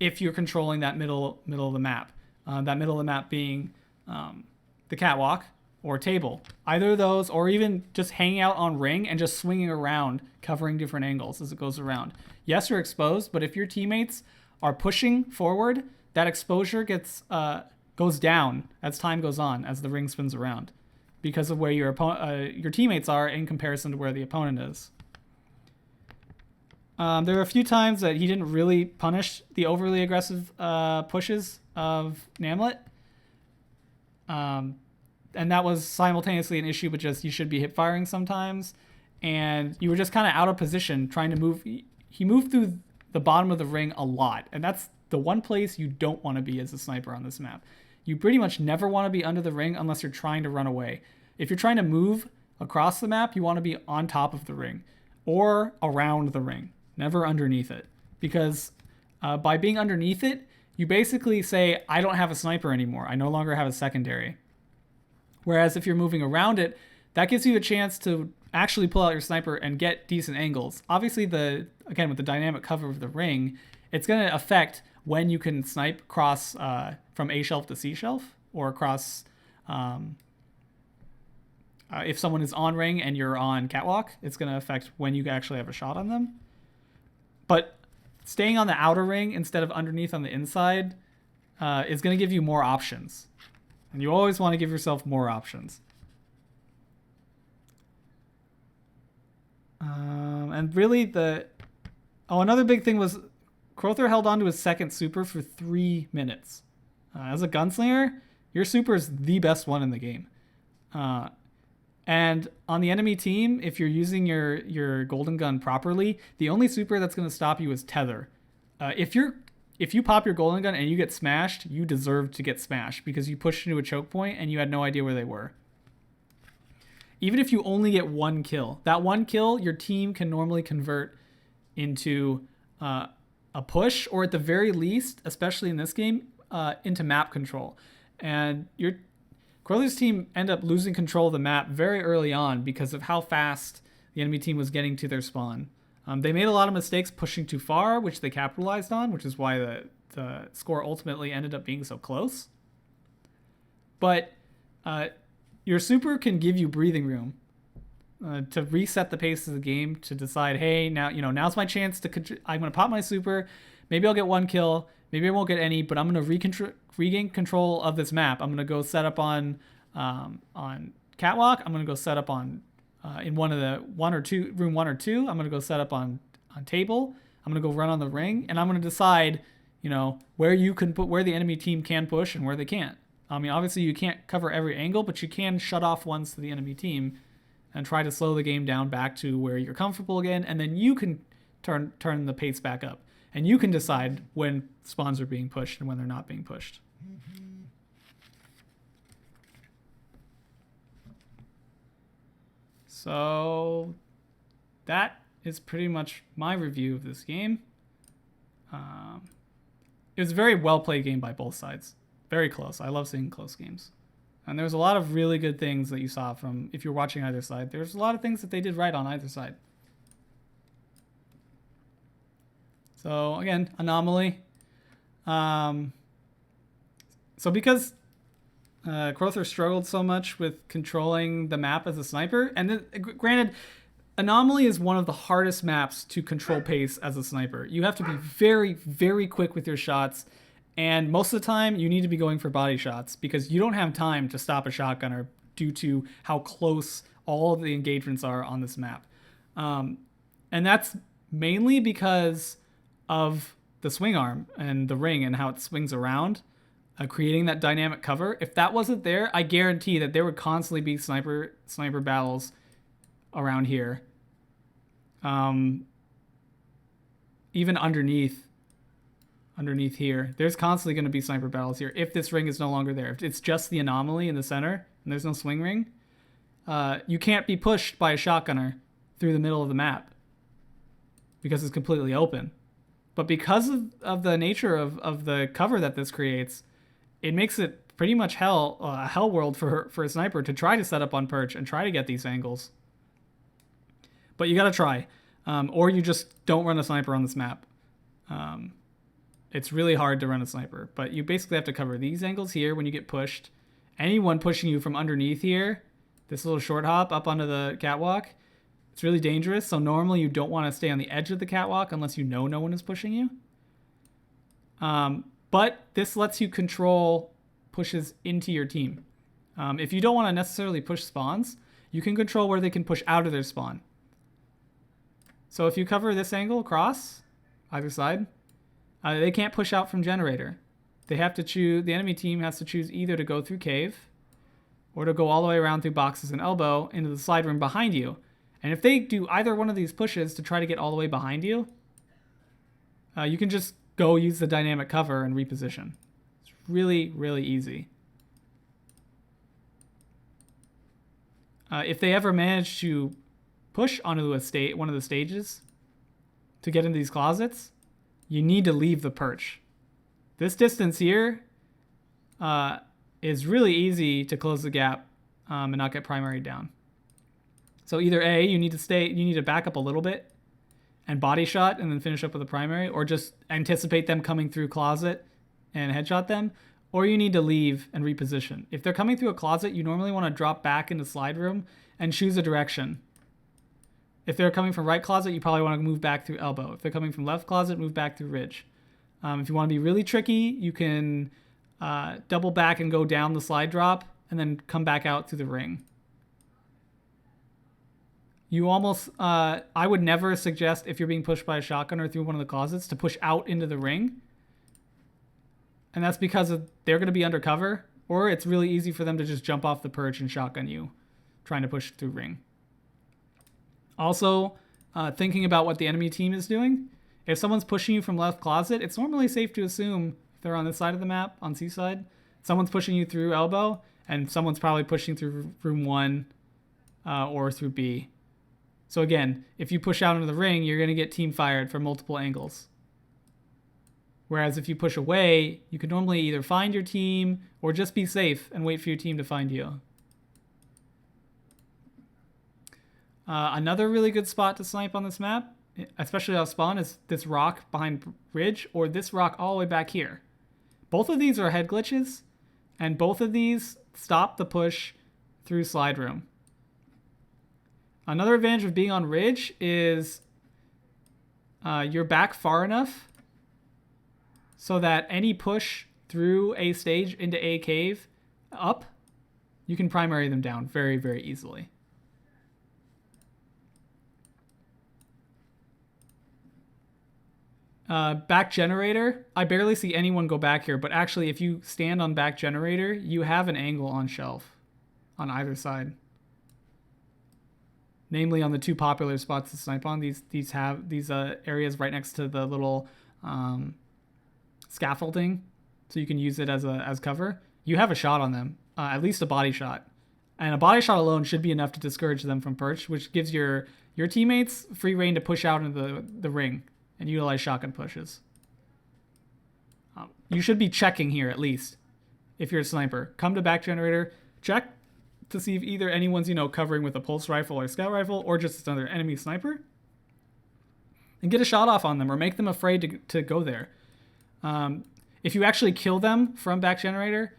if you're controlling that middle of the map. That middle of the map being the catwalk or table. Either of those, or even just hanging out on ring and just swinging around, covering different angles as it goes around. Yes, you're exposed, but if your teammates are pushing forward, that exposure goes down as time goes on, as the ring spins around, because of where your teammates are in comparison to where the opponent is. There were a few times that he didn't really punish the overly aggressive pushes of Namlet. And that was simultaneously an issue, but just you should be hip firing sometimes. And you were just kind of out of position trying to move. He moved through the bottom of the ring a lot. And that's the one place you don't want to be as a sniper on this map. You pretty much never want to be under the ring unless you're trying to run away. If you're trying to move across the map, you want to be on top of the ring or around the ring, never underneath it. Because by being underneath it, you basically say, I don't have a sniper anymore. I no longer have a secondary. Whereas if you're moving around it, that gives you a chance to actually pull out your sniper and get decent angles. Obviously, again, with the dynamic cover of the ring, it's going to affect when you can snipe across from A shelf to C shelf, or across if someone is on ring and you're on catwalk, it's going to affect when you actually have a shot on them. But staying on the outer ring instead of underneath on the inside is going to give you more options. And you always want to give yourself more options. And really another big thing was Crowther held on to his second super for 3 minutes. As a gunslinger, your super is the best one in the game. And on the enemy team, if you're using your golden gun properly, the only super that's going to stop you is tether. If you pop your golden gun and you get smashed, you deserve to get smashed because you pushed into a choke point and you had no idea where they were. Even if you only get one kill, that one kill, your team can normally convert into a push, or at the very least, especially in this game, into map control. And Crowther's team end up losing control of the map very early on because of how fast the enemy team was getting to their spawn. They made a lot of mistakes pushing too far, which they capitalized on, which is why the score ultimately ended up being so close. But your super can give you breathing room to reset the pace of the game, to decide, hey, now's my chance I'm going to pop my super. Maybe I'll get one kill. Maybe I won't get any, but I'm going to regain control of this map. I'm going to go set up on catwalk. I'm going to go set up on in one of the room 1 or 2. I'm going to go set up on table. I'm going to go run on the ring, and I'm going to decide, where the enemy team can push and where they can't. I mean, obviously you can't cover every angle, but you can shut off ones to the enemy team and try to slow the game down back to where you're comfortable again, and then you can turn the pace back up, and you can decide when spawns are being pushed and when they're not being pushed. So that is pretty much my review of this game. It was a very well played game by both sides. Very close. I love seeing close games. And there's a lot of really good things that you saw from, if you're watching either side, there's a lot of things that they did right on either side. So again, Anomaly. So because Crowther struggled so much with controlling the map as a sniper, and granted, Anomaly is one of the hardest maps to control pace as a sniper. You have to be very, very quick with your shots, and most of the time you need to be going for body shots because you don't have time to stop a shotgunner due to how close all of the engagements are on this map. And that's mainly because of the swing arm and the ring and how it swings around, creating that dynamic cover. If that wasn't there, I guarantee that there would constantly be sniper battles around here. Even underneath here, there's constantly going to be sniper battles here if this ring is no longer there. If it's just the Anomaly in the center and there's no swing ring, you can't be pushed by a shotgunner through the middle of the map because it's completely open. But because of the nature of the cover that this creates, it makes it pretty much a hell world for a sniper to try to set up on perch and try to get these angles. But you got to try. Or you just don't run a sniper on this map. It's really hard to run a sniper. But you basically have to cover these angles here when you get pushed. Anyone pushing you from underneath here, this little short hop up onto the catwalk, it's really dangerous. So normally you don't want to stay on the edge of the catwalk unless you know no one is pushing you. But this lets you control pushes into your team. If you don't want to necessarily push spawns, you can control where they can push out of their spawn. So if you cover this angle across either side, they can't push out from generator. They have to choose, the enemy team has to choose either to go through cave or to go all the way around through boxes and elbow into the slide room behind you. And if they do either one of these pushes to try to get all the way behind you, you can just go use the dynamic cover and reposition. It's really, really easy. If they ever manage to push onto one of the stages to get into these closets, you need to leave the perch. This distance here is really easy to close the gap and not get primaried down. So either A, you need to back up a little bit and body shot and then finish up with a primary, or just anticipate them coming through closet and headshot them, or you need to leave and reposition. If they're coming through a closet, you normally want to drop back into slide room and choose a direction. If they're coming from right closet, you probably want to move back through elbow. If they're coming from left closet, move back through ridge. If you want to be really tricky, you can double back and go down the slide drop and then come back out through the ring. You almost, I would never suggest, if you're being pushed by a shotgunner through one of the closets, to push out into the ring. And that's because they're going to be undercover, or it's really easy for them to just jump off the perch and shotgun you, trying to push through ring. Also, thinking about what the enemy team is doing. If someone's pushing you from left closet, it's normally safe to assume, if they're on this side of the map, on C side, someone's pushing you through elbow, and someone's probably pushing through room 1 or through B. So again, if you push out into the ring, you're going to get team fired from multiple angles. Whereas if you push away, you can normally either find your team or just be safe and wait for your team to find you. Another really good spot to snipe on this map, especially off spawn, is this rock behind ridge or this rock all the way back here. Both of these are head glitches, and both of these stop the push through slide room. Another advantage of being on ridge is you're back far enough so that any push through a stage into a cave up, you can primary them down very, very easily. Back generator, I barely see anyone go back here, but actually if you stand on back generator, you have an angle on shelf on either side. Namely on the two popular spots to snipe on, these areas right next to the little scaffolding, so you can use it as cover. You have a shot on them, at least a body shot. And a body shot alone should be enough to discourage them from perch, which gives your teammates free reign to push out into the ring and utilize shotgun pushes. You should be checking here at least. if you're a sniper. Come to back generator, check to see if either anyone's, covering with a pulse rifle or scout rifle or just another enemy sniper. And get a shot off on them or make them afraid to go there. If you actually kill them from back generator,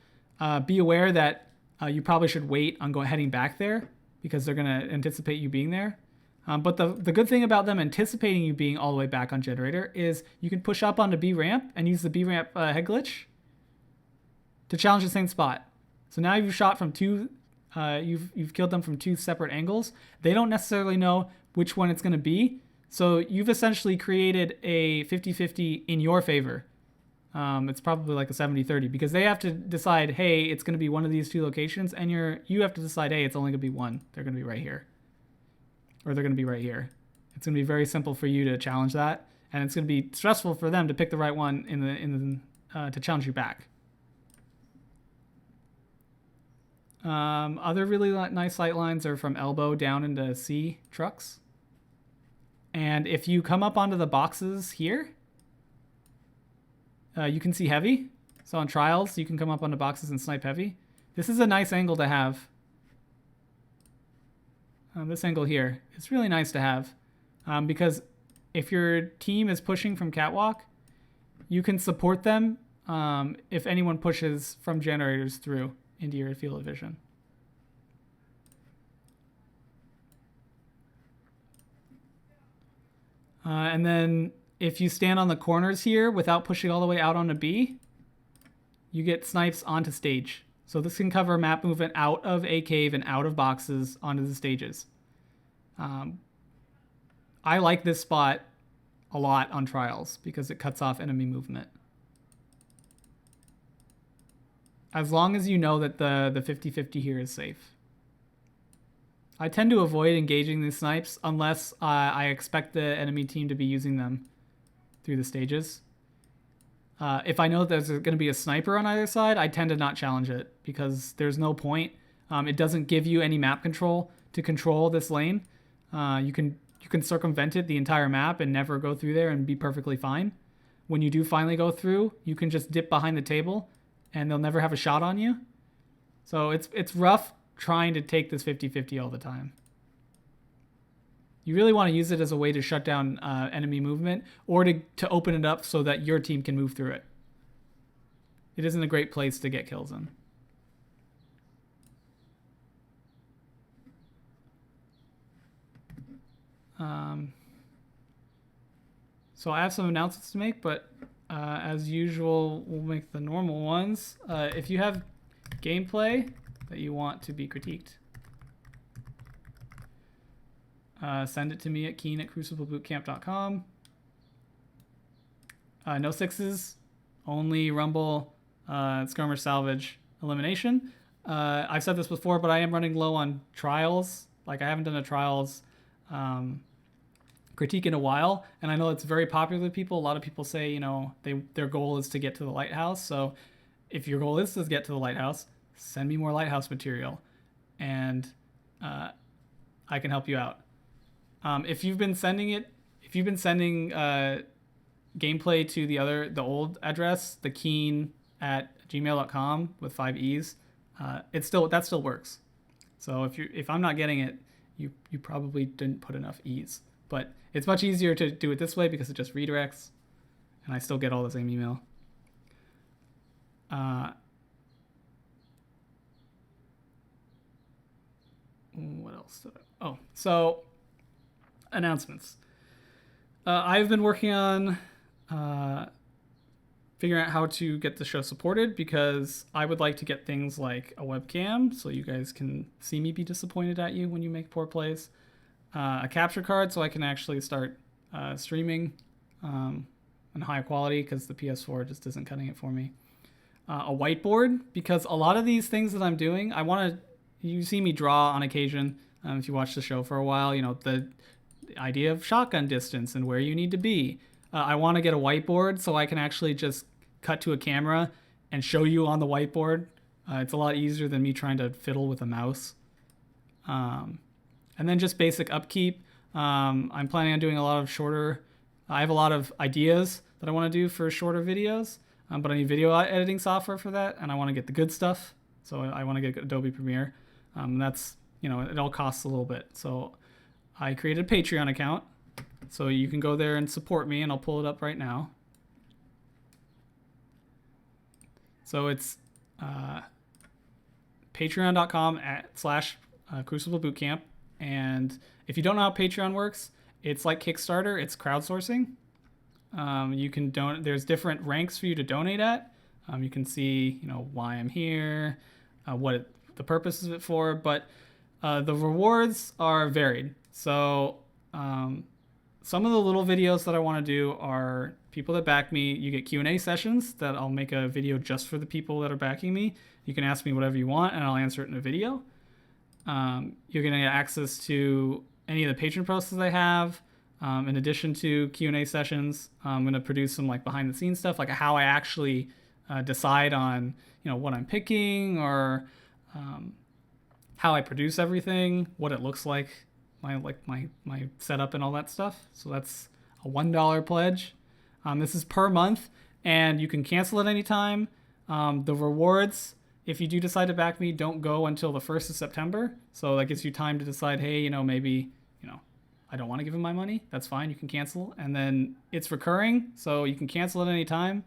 be aware that you probably should wait on heading back there because they're going to anticipate you being there. But the good thing about them anticipating you being all the way back on generator is you can push up onto B ramp and use the B ramp head glitch to challenge the same spot. So now you've shot from two, you've killed them from two separate angles. They don't necessarily know which one it's going to be. So you've essentially created a 50-50 in your favor. It's probably like a 70-30 because they have to decide, hey, it's going to be one of these two locations, and you have to decide, hey, it's only going to be one. They're going to be right here. Or they're going to be right here. It's going to be very simple for you to challenge that, and it's going to be stressful for them to pick the right one to challenge you back. Other really nice sight lines are from elbow down into C trucks. And if you come up onto the boxes here, you can see heavy. So on trials, you can come up onto boxes and snipe heavy. This is a nice angle to have. This angle here, it's really nice to have because if your team is pushing from catwalk, you can support them if anyone pushes from generators through into your field of vision. And then if you stand on the corners here without pushing all the way out onto B, you get snipes onto stage. So this can cover map movement out of a cave and out of boxes onto the stages. I like this spot a lot on trials because it cuts off enemy movement. As long as you know that the 50-50 here is safe. I tend to avoid engaging these snipes unless I expect the enemy team to be using them through the stages. If I know there's going to be a sniper on either side, I tend to not challenge it because there's no point. It doesn't give you any map control to control this lane. You can circumvent it the entire map and never go through there and be perfectly fine. When you do finally go through, you can just dip behind the table and they'll never have a shot on you. So it's rough trying to take this 50-50 all the time. You really want to use it as a way to shut down enemy movement or to open it up so that your team can move through it. It isn't a great place to get kills in. So I have some announcements to make, but as usual, we'll make the normal ones. If you have gameplay that you want to be critiqued, send it to me at keen@cruciblebootcamp.com. No sixes, only Rumble, Skirmish Salvage, Elimination. I've said this before, but I am running low on trials. Like I haven't done a trials critique in a while, and I know it's very popular with people. A lot of people say, their goal is to get to the lighthouse. So if your goal is to get to the lighthouse, send me more lighthouse material, and I can help you out. If you've been sending gameplay to the old address, the keen@gmail.com with 5 E's, that still works. So if I'm not getting it, you probably didn't put enough E's. But it's much easier to do it this way because it just redirects, and I still get all the same email. What else? So announcements. I've been working on figuring out how to get the show supported because I would like to get things like a webcam so you guys can see me be disappointed at you when you make poor plays. A capture card so I can actually start streaming in high quality because the PS4 just isn't cutting it for me. A whiteboard because a lot of these things that I'm doing, you see me draw on occasion. If you watch the show for a while, the idea of shotgun distance and where you need to be. I want to get a whiteboard so I can actually just cut to a camera and show you on the whiteboard. It's a lot easier than me trying to fiddle with a mouse. And then just basic upkeep. I'm planning on doing a lot of shorter. I have a lot of ideas that I want to do for shorter videos. but I need video editing software for that, and I want to get the good stuff. So I want to get Adobe Premiere. That's, it all costs a little bit. So I created a Patreon account. So you can go there and support me, and I'll pull it up right now. So it's patreon.com/Crucible Bootcamp. And if you don't know how Patreon works, it's like Kickstarter. It's crowdsourcing. You can donate. There's different ranks for you to donate at. You can see, why I'm here, the purpose of it for. But the rewards are varied. So some of the little videos that I want to do are people that back me. You get Q&A sessions that I'll make a video just for the people that are backing me. You can ask me whatever you want, and I'll answer it in a video. You're going to get access to any of the patron posts that I have. In addition to Q&A sessions, I'm going to produce some behind the scenes stuff, like how I actually decide on what I'm picking, or how I produce everything, what it looks like, my setup and all that stuff. So that's a $1 pledge. This is per month, and you can cancel at any time. The rewards, if you do decide to back me, don't go until the 1st of September. So that gives you time to decide, hey, maybe, I don't want to give him my money. That's fine. You can cancel. And then it's recurring, so you can cancel at any time.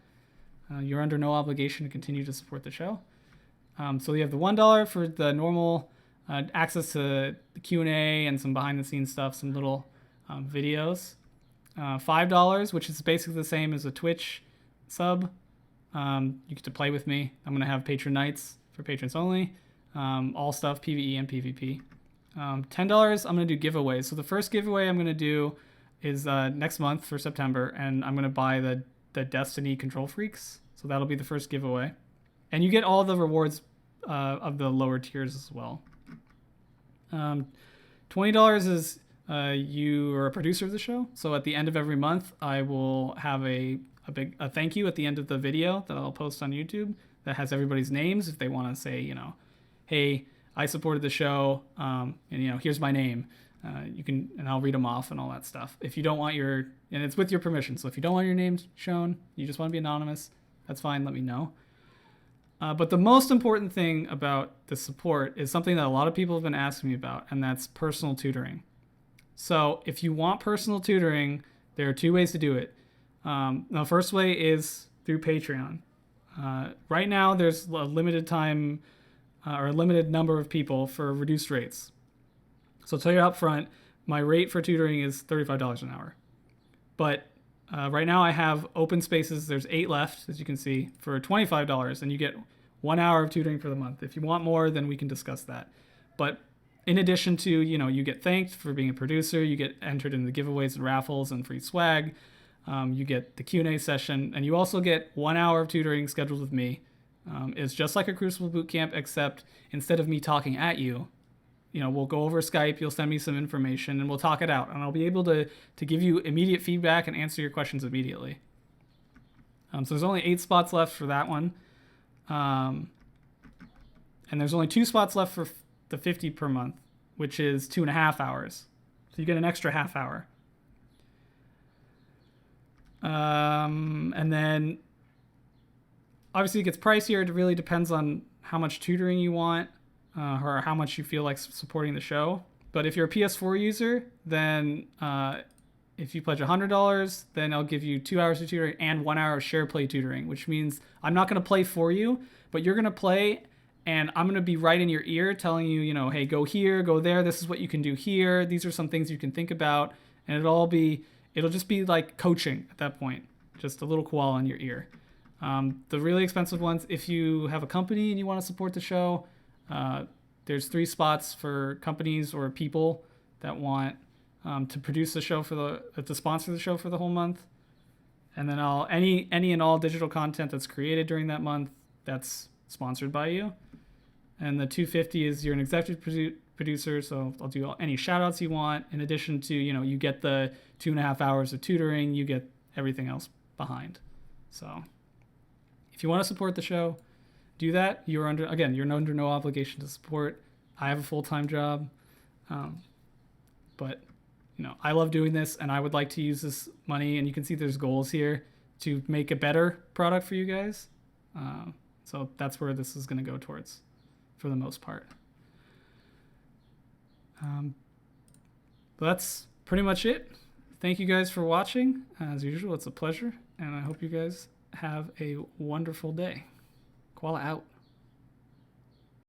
You're under no obligation to continue to support the show. So you have the $1 for the normal access to the Q&A and some behind-the-scenes stuff, some little videos. $5, which is basically the same as a Twitch sub. You get to play with me. I'm going to have patron nights for patrons only. All stuff, PvE and PvP. $10, I'm going to do giveaways. So the first giveaway I'm going to do is next month for September, and I'm going to buy the Destiny Control Freaks. So that'll be the first giveaway. And you get all the rewards of the lower tiers as well. $20 is you are a producer of the show. So at the end of every month, I will have a thank you at the end of the video that I'll post on YouTube that has everybody's names if they want to say, hey, I supported the show, and here's my name. You can, and I'll read them off and all that stuff. If you don't want and it's with your permission. So if you don't want your name shown, you just want to be anonymous, that's fine. Let me know. But the most important thing about the support is something that a lot of people have been asking me about, and that's personal tutoring. So if you want personal tutoring, there are 2 ways to do it. The first way is through Patreon. Right now, there's a limited time or a limited number of people for reduced rates. So I'll tell you up front, my rate for tutoring is $35 an hour. But right now I have open spaces. There's 8 left, as you can see, for $25, and you get 1 hour of tutoring for the month. If you want more, then we can discuss that. But in addition to, you get thanked for being a producer, you get entered in the giveaways and raffles and free swag. You get the Q&A session, and you also get 1 hour of tutoring scheduled with me. It's just like a Crucible Bootcamp, except instead of me talking at you, we'll go over Skype, you'll send me some information, and we'll talk it out. And I'll be able to give you immediate feedback and answer your questions immediately. So there's only 8 spots left for that one. And there's only 2 spots left for the 50 per month, which is 2.5 hours. So you get an extra half hour. And then obviously it gets pricier. It really depends on how much tutoring you want, or how much you feel like supporting the show. But if you're a PS4 user, then if you pledge $100, then I'll give you 2 hours of tutoring and 1 hour of share play tutoring, which means I'm not going to play for you, but you're going to play, and I'm going to be right in your ear telling you, hey, go here, go there. This is what you can do here. These are some things you can think about. And it'll just be like coaching at that point, just a little koala in your ear. The really expensive ones, if you have a company and you want to support the show, there's 3 spots for companies or people that want to produce the show to sponsor the show for the whole month. And then any and all digital content that's created during that month, that's sponsored by you. And the $250 is you're an executive producer, so I'll do any shout outs you want. In addition to, you get the 2.5 hours of tutoring, you get everything else behind. So if you want to support the show, do that. You're under no obligation to support. I have a full-time job. But I love doing this, and I would like to use this money, and you can see there's goals here to make a better product for you guys. So that's where this is going to go towards for the most part. But that's pretty much it. Thank you guys for watching. As usual, it's a pleasure, and I hope you guys have a wonderful day. Koala out.